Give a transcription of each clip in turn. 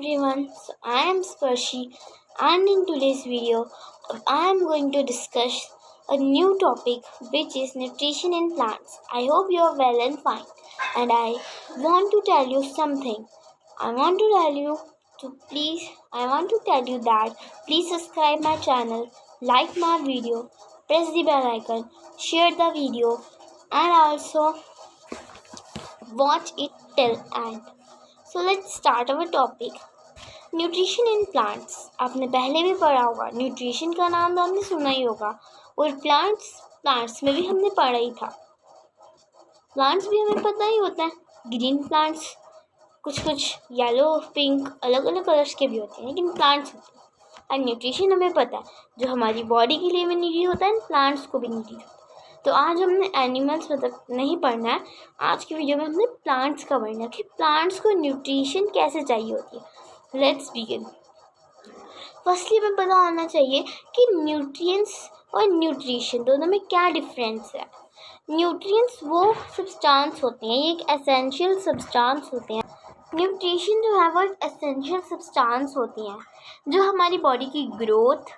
everyone, so I am Sparshi, and in today's video I am going to discuss a new topic, which is nutrition in plants. I hope you are well and fine, and I want to tell you something. I want to tell you that please subscribe my channel, like my video, press the bell icon, share the video, and also watch it till end. So let's start our topic. Nutrition in plants. आपने पहले भी पढ़ा होगा, nutrition का नाम तो आपने सुना ही होगा, और प्लांट्स में भी हमने पढ़ा ही था. प्लांट्स भी हमें पता ही होता है, ग्रीन प्लांट्स, कुछ येलो, पिंक, अलग अलग कलर्स के भी होते हैं, लेकिन प्लांट्स होते हैं. और न्यूट्रिशन हमें पता है, जो हमारी बॉडी के लिए भी नीडी होता है, प्लांट्स को भी नीडी होता है. तो आज हमने एनिमल्स नहीं पढ़ना है. आज की वीडियो में हमने प्लांट्स का पढ़ना है कि प्लांट्स को न्यूट्रिशन कैसे चाहिए होती है. Let's begin. फर्स्टली हमें पता होना चाहिए कि न्यूट्रिएंट्स और न्यूट्रिशन दोनों में क्या डिफरेंस है. न्यूट्रिएंट्स वो सब्सटेंस होते हैं, ये एक एसेंशियल सब्सटेंस होते हैं. न्यूट्रिशन जो है वो एक एसेंशियल सब्सटेंस होती हैं जो हमारी बॉडी की ग्रोथ,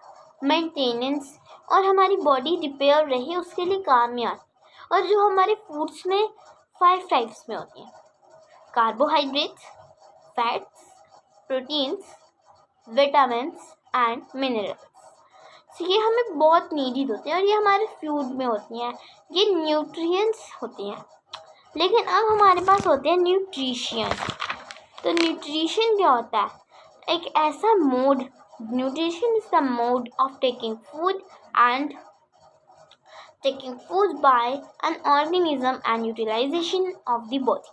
मेंटेनेंस और हमारी बॉडी रिपेयर रहे उसके लिए काम में आती है, और जो हमारे फूड्स में 5 टाइप्स में होती हैं: carbohydrates, fats, proteins, vitamins and minerals. ये हमें बहुत नीडेड होते हैं और ये हमारे फूड में होती हैं, ये न्यूट्रिएंट्स होती हैं. लेकिन अब हमारे पास होते हैं न्यूट्रिशन. तो न्यूट्रिशन क्या होता है? एक ऐसा mode, nutrition is the mode of taking food by an organism and utilisation of the body.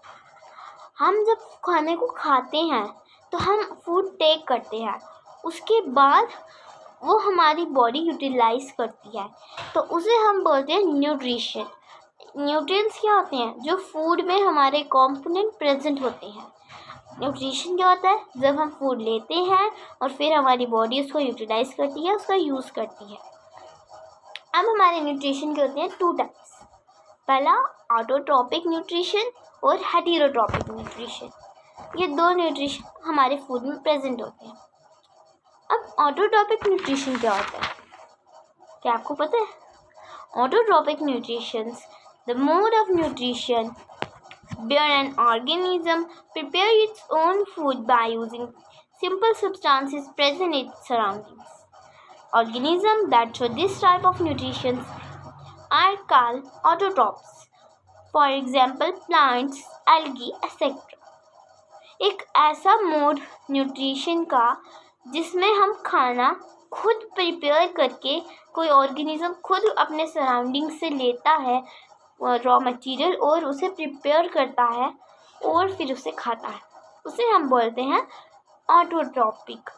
हम जब खाने को खाते हैं तो हम फूड टेक करते हैं, उसके बाद वो हमारी बॉडी यूटिलाइज करती है, तो उसे हम बोलते हैं न्यूट्रिशन. न्यूट्रिएंट्स क्या होते हैं? जो फूड में हमारे कंपोनेंट प्रेजेंट होते हैं. न्यूट्रिशन क्या होता है? जब हम फूड लेते हैं और फिर हमारी बॉडी उसको यूटिलाइज करती है, उसका यूज़ करती है. अब हमारे न्यूट्रिशन के होते हैं 2 टाइप्स. पहला ऑटोट्रॉपिक न्यूट्रिशन और हेटेरोट्रॉपिक न्यूट्रिशन. ये 2 न्यूट्रिशन हमारे फूड में प्रेजेंट होते हैं. अब ऑटोट्रॉपिक न्यूट्रिशन क्या होता है? क्या आपको पता है? Autotrophic nutrition, the mode of nutrition where an organism prepare its own food by using simple substances present in its surroundings. Organisms that show this type of nutrition are called autotrophs. For example, plants, algae, etc. एक ऐसा mode nutrition का जिसमें हम खाना खुद prepare करके, कोई organism खुद अपने सराउंडिंग से लेता है रॉ मटेरियल और उसे प्रिपेयर करता है और फिर उसे खाता है, उसे हम बोलते हैं ऑटोट्रॉपिक.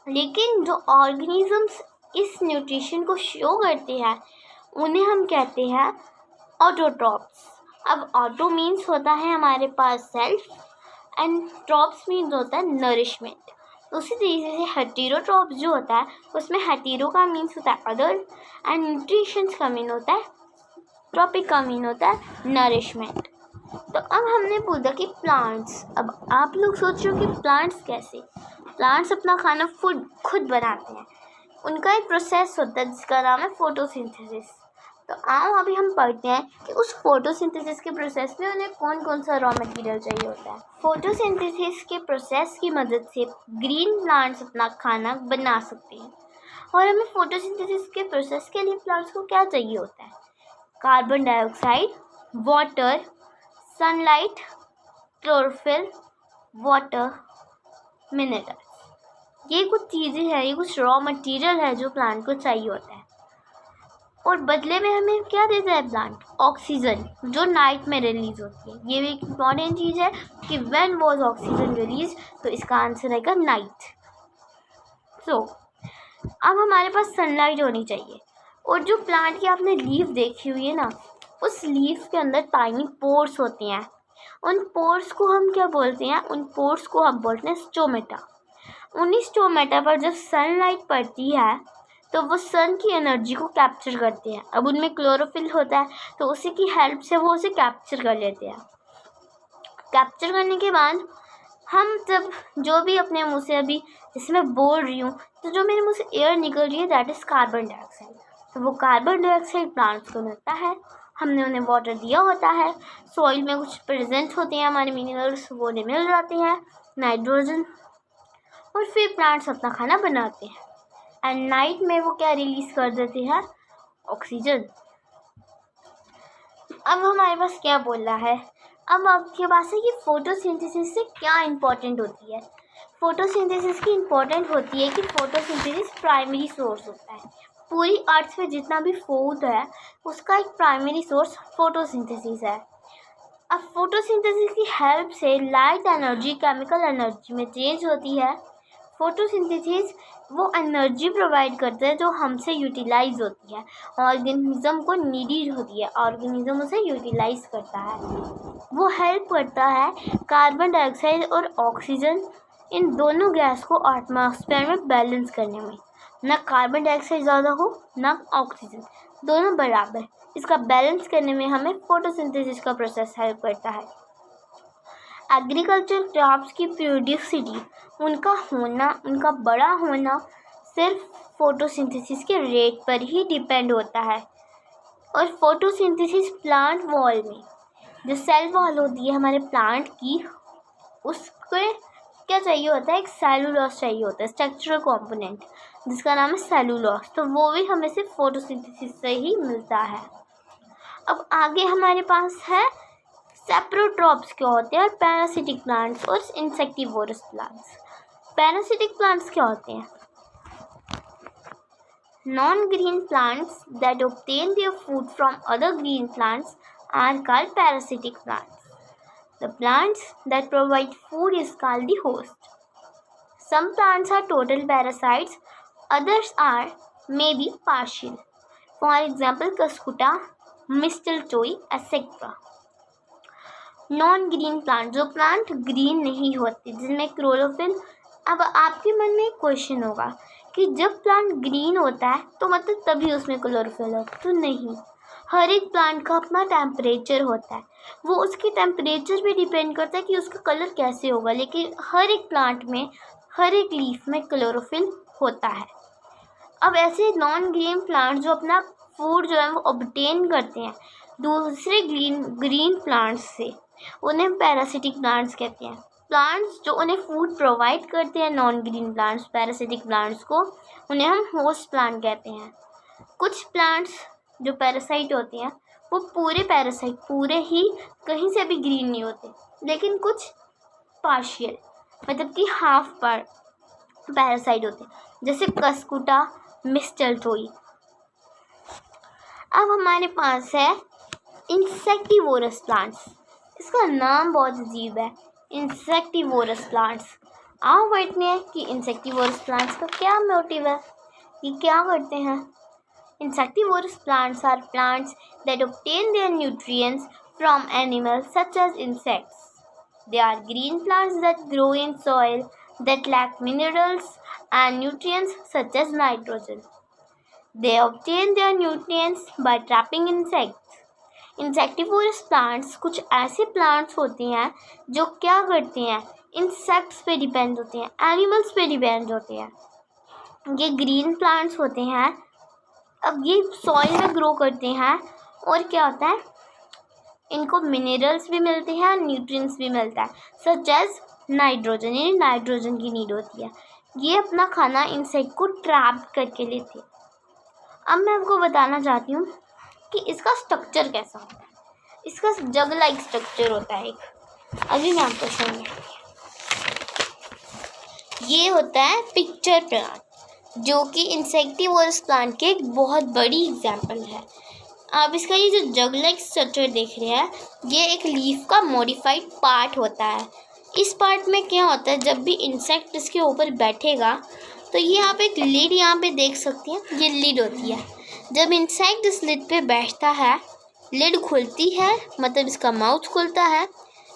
लेकिन जो ऑर्गेनिजम्स इस न्यूट्रिशन को शो करते हैं उन्हें हम कहते हैं ऑटोट्रॉप्स. अब ऑटो मीन्स होता है हमारे पास सेल्फ, एंड ट्रॉप्स मीन्स होता है नरिशमेंट. उसी तरीके से हेटेरोट्रॉप्स जो होता है उसमें हेटेरो का मीन्स होता है अदर, एंड न्यूट्रिशंस का मीन होता है, ट्रॉपिक का मीन होता है नरिशमेंट. तो अब हमने पूछा कि प्लांट्स. अब आप लोग सोच रहे हो कि प्लांट्स कैसे? प्लांट्स अपना खाना खुद बनाते हैं. उनका एक प्रोसेस होता है जिसका नाम है फोटोसिंथेसिस. तो अभी हम पढ़ते हैं कि उस फोटोसिंथेसिस के प्रोसेस में उन्हें कौन कौन सा रॉ मटेरियल चाहिए होता है. फोटोसिंथेसिस के प्रोसेस की मदद से ग्रीन प्लांट्स अपना खाना बना सकते हैं. और हमें फोटोसिंथेसिस के प्रोसेस के लिए प्लांट्स को क्या चाहिए होता है? Carbon dioxide, water, sunlight, chlorophyll, water, minerals. ये कुछ चीज़ें हैं, ये कुछ रॉ मटेरियल है जो प्लांट को चाहिए होता है. और बदले में हमें क्या देता है प्लांट? ऑक्सीजन, जो नाइट में रिलीज होती है. ये भी एक इम्पॉर्टेंट चीज़ है कि व्हेन वाज ऑक्सीजन रिलीज, तो इसका आंसर आएगा नाइट. सो अब हमारे पास सनलाइट होनी चाहिए. और जो प्लांट की आपने लीफ देखी हुई है ना, उस लीफ के अंदर टाइनी पोर्स होते हैं. उन पोर्स को हम क्या बोलते हैं? उन पोर्स को हम बोलते हैं स्टोमेटा. उन्हीं स्टोमेटा पर जब सनलाइट पड़ती है तो वो सन की एनर्जी को कैप्चर करते हैं. अब उनमें क्लोरोफिल होता है, तो उसी की हेल्प से वो उसे कैप्चर कर लेते हैं. कैप्चर करने के बाद हम जब जो भी अपने मुंह से अभी जैसे मैं बोल रही हूँ तो जो मेरे मुंह से एयर निकल रही है दैट इज़ कार्बन डाइऑक्साइड। तो वो कार्बन डाइऑक्साइड प्लांट्स को मिलता है, हमने उन्हें वाटर दिया होता है, सॉइल में कुछ प्रेजेंट होते हैं हमारे मिनरल्स, वो उन्हें मिल जाते हैं, नाइट्रोजन, और फिर प्लांट्स अपना खाना बनाते हैं एंड नाइट में वो क्या रिलीज़ कर देते हैं, ऑक्सीजन। अब हमारे पास क्या बोल रहा है, अब आपके पास है कि फोटोसिंथेसिस से क्या इम्पोर्टेंट होती है। फोटोसिंथेसिस की इम्पोर्टेंट होती है कि फोटोसिंथेसिस प्राइमरी सोर्स होता है। पूरी अर्थ में जितना भी फूड है उसका एक प्राइमरी सोर्स फोटोसिंथेसिस है। अब फोटोसिंथेसिस की हेल्प से लाइट एनर्जी केमिकल एनर्जी में चेंज होती है। फोटोसिंथेसिस वो एनर्जी प्रोवाइड करता है जो हमसे यूटिलाइज होती है, ऑर्गेनिज्म को नीडी होती है, ऑर्गेनिज्म उसे यूटिलाइज करता है। वो हेल्प करता है कार्बन डाइऑक्साइड और ऑक्सीजन इन दोनों गैस को एटमॉस्फेयर में बैलेंस करने में, ना कार्बन डाइऑक्साइड ज़्यादा हो ना ऑक्सीजन, दोनों बराबर, इसका बैलेंस करने में हमें फोटोसिंथेसिस का प्रोसेस हेल्प करता है। एग्रीकल्चर क्रॉप्स की प्रोड्यूसिटी, उनका होना, उनका बड़ा होना सिर्फ फोटोसिंथेसिस के रेट पर ही डिपेंड होता है। और फोटोसिंथेसिस प्लांट वॉल में, जो सेल वॉल होती है हमारे प्लांट की, उसके क्या चाहिए होता है, एक सेलुलोज चाहिए होता है, स्ट्रक्चरल कंपोनेंट जिसका नाम है सेलुलोज, तो वो भी हमें सिर्फ फोटोसिंथेसिस से ही मिलता है। अब आगे हमारे पास है सेप्रोट्रॉप्स क्या होते हैं और पैरासिटिक प्लांट्स और इंसेक्टिवोरस प्लांट्स। पैरासिटिक प्लांट्स क्या होते हैं, non green plants that obtain their food from other green plants are called parasitic plants. The plants that provide food is called the host. Some plants are total parasites, others are maybe partial. For example, Cuscuta, mistletoe, etc. Non green plant, जो plant green नहीं होते, जिनमें chlorophyll. अब आपके मन में एक question होगा कि जब प्लांट ग्रीन होता है तो मतलब तभी उसमें क्लोरोफिल होता है, तो नहीं, हर एक प्लांट का अपना टेम्परेचर होता है, वो उसके टेम्परेचर पे डिपेंड करता है कि उसका कलर कैसे होगा, लेकिन हर एक प्लांट में, हर एक लीफ में क्लोरोफिल होता है। अब ऐसे नॉन ग्रीन प्लांट जो अपना फूड जो है वो ऑब्टेन करते हैं दूसरे ग्रीन प्लांट्स से, उन्हें पैरासिटिक प्लांट्स कहते हैं। प्लांट्स जो उन्हें फूड प्रोवाइड करते हैं, non green plants, parasitic plants को, उन्हें हम होस्ट प्लांट कहते हैं। कुछ प्लांट्स जो पैरासाइट होते हैं वो पूरे पैरासाइट, पूरे ही कहीं से भी ग्रीन नहीं होते, लेकिन कुछ पार्शियल मतलब कि हाफ पर पैरासाइट होते हैं, जैसे कस्कुटा, मिस्टलटोई। अब हमारे पास है इंसेक्टिवोरस प्लांट्स, इसका नाम बहुत अजीब है, इंसेक्टिवोरस प्लांट्स। आओ बैठने हैं कि इंसेक्टिवोरस प्लांट्स का क्या मोटिव है, ये क्या करते हैं। Insectivorous plants are plants that obtain their nutrients from animals such as insects. They are green plants that grow in soil that lack minerals and nutrients such as nitrogen. They obtain their nutrients by trapping insects. Insectivorous plants कुछ ऐसे plants होते हैं जो क्या करते हैं, insects पे depend होते हैं, animals पे डिपेंड होते हैं। ये ग्रीन प्लांट्स होते हैं। अब ये सॉइल में ग्रो करते हैं और क्या होता है, इनको मिनरल्स भी मिलते हैं और न्यूट्रिएंट्स भी मिलता है, सच एज नाइट्रोजन, यानी नाइट्रोजन की नीड होती है। ये अपना खाना इंसेक्ट को ट्रैप करके लेते हैं। अब मैं आपको बताना चाहती हूँ कि इसका स्ट्रक्चर कैसा होता है। इसका जग लाइक स्ट्रक्चर होता है एक, अभी मैं आपको समझाऊंगी। ये होता है पिक्चर प्लांट, जो कि इंसेक्टिवोरस प्लांट के एक बहुत बड़ी एग्जाम्पल है। आप इसका ये जो जग लाइक स्ट्रक्चर देख रहे हैं, ये एक लीफ का मॉडिफाइड पार्ट होता है। इस पार्ट में क्या होता है, जब भी इंसेक्ट इसके ऊपर बैठेगा तो ये आप एक लिड यहाँ पे देख सकती हैं, ये लिड होती है। जब इंसेक्ट इस लिड पे बैठता है, लिड खुलती है, मतलब इसका माउथ खुलता है,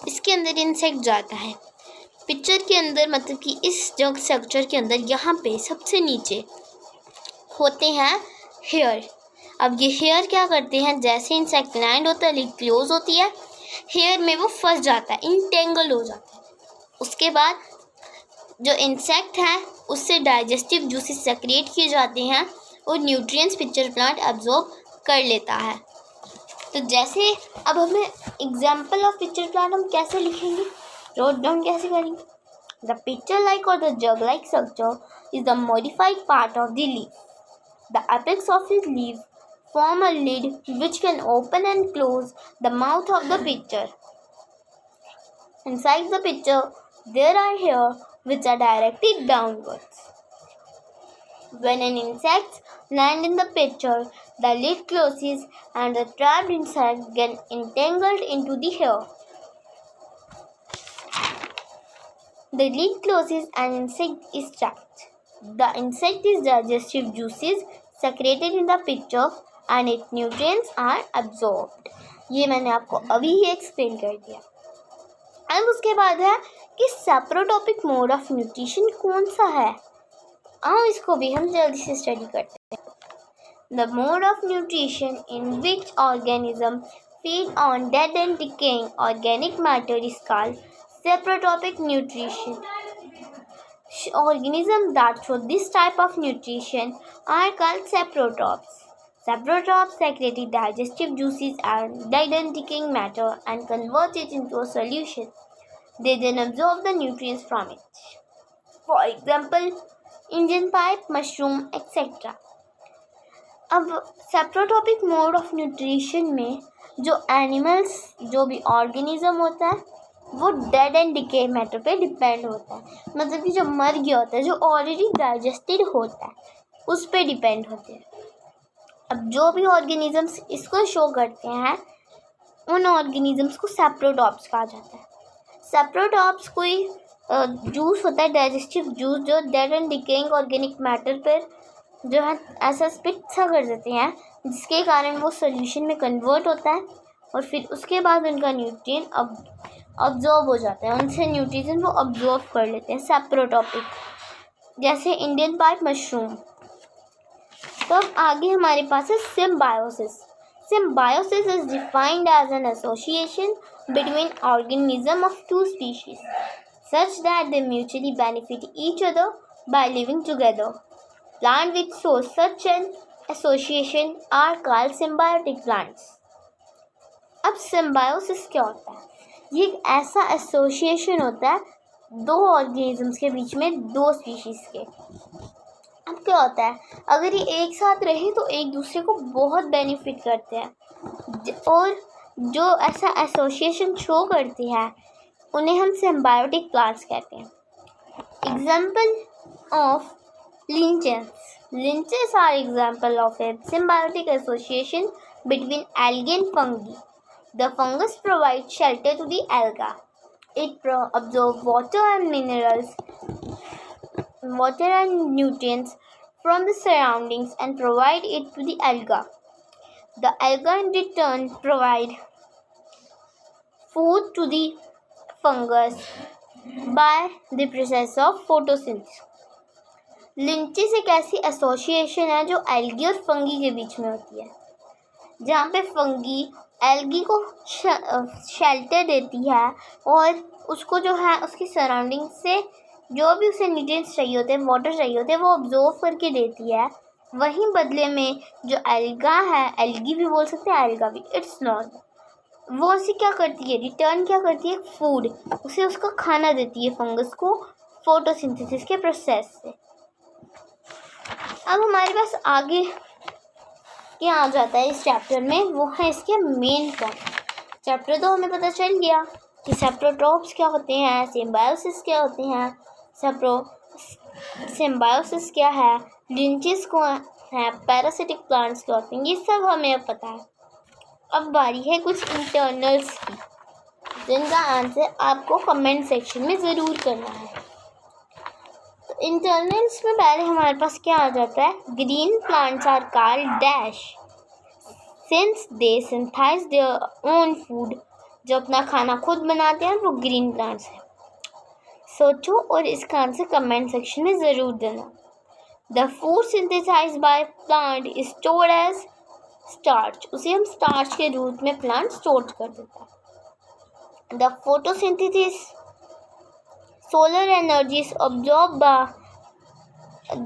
इसके अंदर इंसेक्ट जाता है। पिक्चर के अंदर मतलब कि इस जग स्ट्रक्चर के अंदर यहाँ पे सबसे नीचे होते हैं हेयर। अब ये हेयर क्या करते हैं, जैसे इंसेक्ट लैंड होता है, लिड क्लोज होती है, हेयर में वो फंस जाता है, इंटेंगल हो जाता है, उसके बाद जो इंसेक्ट है उससे डाइजेस्टिव जूसेस सेक्रेट किए जाते हैं और न्यूट्रिएंट्स पिक्चर प्लांट अब्जॉर्ब कर लेता है। तो जैसे अब हमें एग्जाम्पल ऑफ पिक्चर प्लांट हम कैसे लिखेंगे, नोट डाउन कैसे करेंगे। द पिक्चर लाइक और the jug like structure is the modified part of the leaf. The apex of its leaf form a lid which can open and close the mouth of the pitcher. Inside the pitcher, there are hairs which are directed downwards. When an insect lands in the pitcher, the lid closes and the trapped insect gets entangled into the hair. The lid closes and insect is trapped. The insect is digestive juices secreted in the pitcher and its nutrients are absorbed. ये मैंने आपको अभी ही explain कर दिया। अब उसके बाद है कि सेप्रोटॉपिक मोड ऑफ न्यूट्रिशन कौन सा है। इसको भी हम जल्दी से स्टडी करते हैं। The mode of nutrition in which organism feed on dead and decaying organic matter is called saprotrophic nutrition. Organisms that show this type of nutrition are called saprotrophs. Saprotrophs secrete digestive juices and dead and decaying matter and convert it into a solution. They then absorb the nutrients from it. For example, Indian pipe, mushroom, etc. अब सेप्रोटॉपिक mode of nutrition में जो animals जो भी organism होता है वो dead and decay matter पे depend होता है, मतलब कि जो मर गया होता है, जो ऑलरेडी डाइजेस्टेड होता है, उस पे डिपेंड होते हैं। अब जो भी ऑर्गेनिजम्स इसको शो करते हैं उन ऑर्गेनिजम्स को सेप्रोटॉप्स कहा जाता है। सेप्रोटॉप्स कोई जूस होता है, डाइजेस्टिव जूस, जो dead and decaying organic matter पर जो है ऐसा स्पिट सा कर देते हैं जिसके कारण वो सोल्यूशन में कन्वर्ट होता है और फिर उसके बाद उनका न्यूट्रिएंट अब्जॉर्ब हो जाता है, उनसे न्यूट्रिशन वो अब्जॉर्ब कर लेते हैं। सेप्रोटॉपिक जैसे इंडियन पाइप, मशरूम। तो अब आगे हमारे पास है symbiosis. Symbiosis is defined as an association between organism of two species such that they mutually benefit each other by living together. Plant which show such an association are called symbiotic plants. अब symbiosis क्या होता है? ये एक ऐसा association होता है दो ऑर्गेनिजम्स के बीच में, दो स्पीशीज़ के। अब क्या होता है, अगर ये एक साथ रहे तो एक दूसरे को बहुत बेनिफिट करते हैं और जो ऐसा एसोसिएशन शो करती है उन्हें हम सिम्बायोटिक प्लांट्स कहते हैं। Example of lichens. Lichens are example of a symbiotic association between algae and fungi. The fungus provides shelter to the alga. It absorbs water and nutrients from the surroundings and provide it to the alga. The alga in return provide food to the fungus by the process of photosynthesis. लिंचेस एक ऐसी association है जो algae और fungi के बीच में होती है, जहाँ पे फंगी एल्गी को शेल्टर देती है और उसको जो है उसकी सराउंडिंग से जो भी उसे न्यूट्रिएंट्स चाहिए होते हैं, वाटर चाहिए होते हैं, वो ऑब्जॉर्व करके देती है। वहीं बदले में जो एल्गा है, एल्गी भी बोल सकते हैं, एल्गा भी, इट्स नॉट, वो उसे क्या करती है, रिटर्न क्या करती है, फूड, उसे उसका खाना देती है फंगस को फोटोसिंथेसिस के प्रोसेस से। अब हमारे पास आगे क्या आ जाता है इस चैप्टर में, वो है इसके मेन पॉइंट। चैप्टर तो हमें पता चल गया कि सेप्रोट्रॉप्स क्या होते हैं, सिम्बायोसिस क्या होते हैं, सिम्बायोसिस क्या है, लिंचेस को है, पैरासिटिक प्लांट्स क्या होते हैं, ये सब हमें अब पता है। अब बारी है कुछ इंटरनल्स की, जिनका आंसर आपको कमेंट सेक्शन में ज़रूर करना है। इंटरनल्स में पहले हमारे पास क्या आ जाता है, green plants are called dash since they synthesise their own food. जो अपना खाना खुद बनाते हैं वो ग्रीन प्लांट्स हैं। सोचो और इसका आंसर कमेंट सेक्शन में ज़रूर देना। The food synthesised by plant is stored as starch, उसे हम स्टार्च के रूप में प्लांट स्टोर कर देता है। The photosynthesis solar energy is absorbed by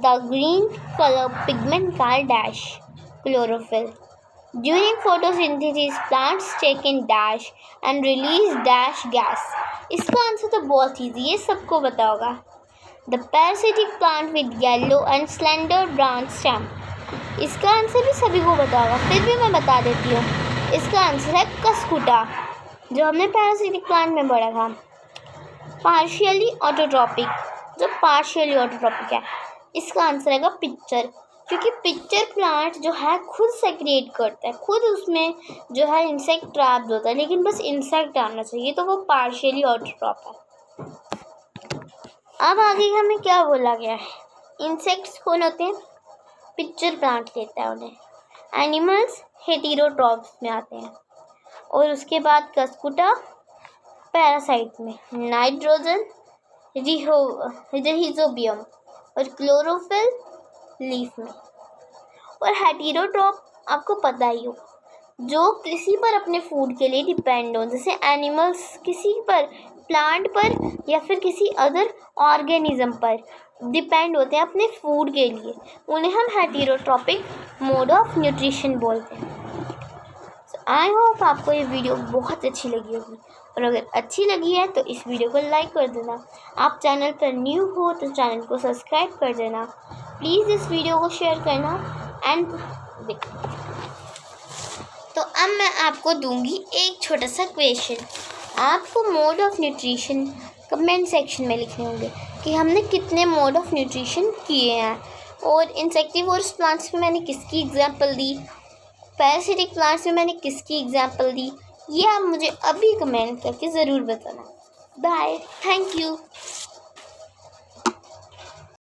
the green color pigment called dash chlorophyll. During photosynthesis, plants take in dash and release dash gas. इसका answer तो बहुत ईजी है, सबको पता होगा. The parasitic plant with yellow and slender branch stem. इसका answer भी सभी को पता होगा, फिर भी मैं बता देती हूँ. इसका आंसर है कसकुटा, जो हमने पैरासिटिक प्लांट में पढ़ा था. पार्शियली ऑटोट्रॉपिक, जो पार्शियली ऑटोट्रॉपिक है, इसका आंसर है पिक्चर, क्योंकि पिक्चर प्लांट जो है खुद सेक्रिएट करता है, खुद उसमें जो है इंसेक्ट ट्रैप्ड होता है, लेकिन बस इंसेक्ट आना चाहिए, तो वो पार्शियली ऑटोट्रॉप है. अब आगे हमें क्या बोला गया है? इंसेक्ट्स कौन होते हैं? पिक्चर प्लांट लेता है उन्हें. एनिमल्स हेटेरोट्रॉप्स में आते हैं. और उसके बाद कसकुटा पैरासाइट में, नाइट्रोजन रिहिजोबियम और क्लोरोफिल लीफ में. और हेटेरोट्रॉप आपको पता ही हो, जो किसी पर अपने फूड के लिए डिपेंड हो, जैसे एनिमल्स किसी पर, प्लांट पर या फिर किसी अदर ऑर्गेनिज्म पर डिपेंड होते हैं अपने फूड के लिए, उन्हें हम हेटेरोट्रॉपिक मोड ऑफ न्यूट्रिशन बोलते हैं. आई होप आपको ये वीडियो बहुत अच्छी लगी होगी, और अगर अच्छी लगी है तो इस वीडियो को लाइक कर देना. आप चैनल पर न्यू हो तो चैनल को सब्सक्राइब कर देना. प्लीज़ इस वीडियो को शेयर करना. एंड तो अब मैं आपको दूंगी एक छोटा सा क्वेश्चन. आपको mode of nutrition comment section में लिखने होंगे कि हमने कितने मोड ऑफ न्यूट्रिशन किए हैं, और इंसेक्टिवोरस प्लांट्स में मैंने किसकी एग्जांपल दी, पैरासिटिक प्लांट्स में मैंने किसकी एग्जांपल दी, ये आप मुझे अभी कमेंट करके ज़रूर बताना. Bye, thank you.